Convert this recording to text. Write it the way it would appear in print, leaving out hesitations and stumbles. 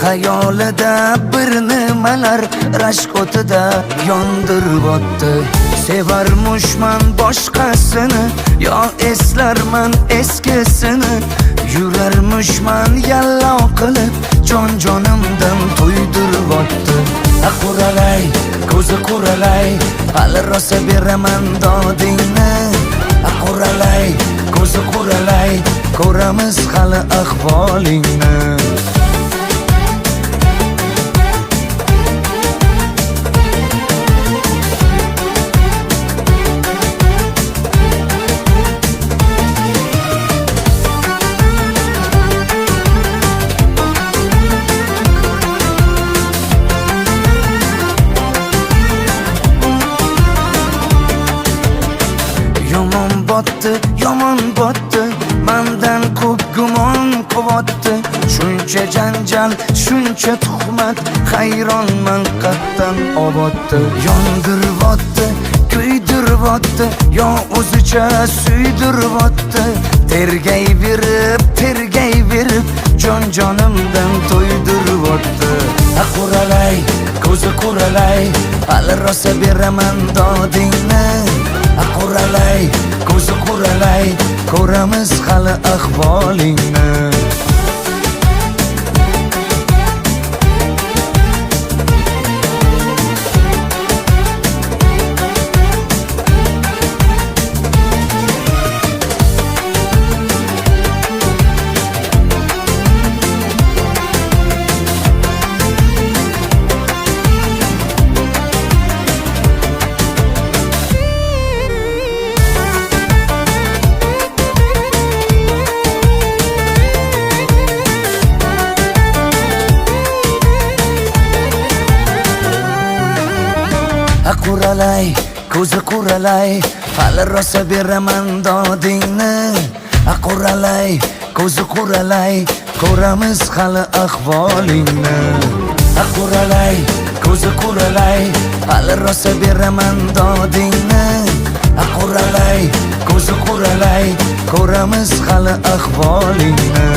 Xayolida bir nimalar rashk o'tida yondirib o'tdi. Sevarmushman boshqasini, yo eslarman eskisini. Yurarmushman yallov qilib, jon-jonimdan to'ydirib o'tdi. Quralay, ko'zi quralay, hali rosa beraman dodingni. Quralay, ko'zi quralay, ko'ramiz hali ahvolingni. Yomon botdi, mendan ko'p gumon quvotdi. Shuncha janjal, shuncha tuhmat, hayronman qattan oboddi. Yondiribotdi, kuydiribotdi, yo o'zicha suydiribotdi. Tergayverib, jon-jonimdan to'ydiribotdi. Quralay, ko'zi quralay, hali rosa beraman dodingni. Quralay, ko'zi quralay, ko'ramiz hali ahvolingni. Quralay, ko'zi quralay, hali rosa beraman dodingni. Quralay, ko'zi quralay, ko'ramiz hali ahvolingni. Quralay, ko'zi quralay, hali rosa beraman dodingni. Quralay, ko'zi quralay, ko'ramiz hali ahvolingni.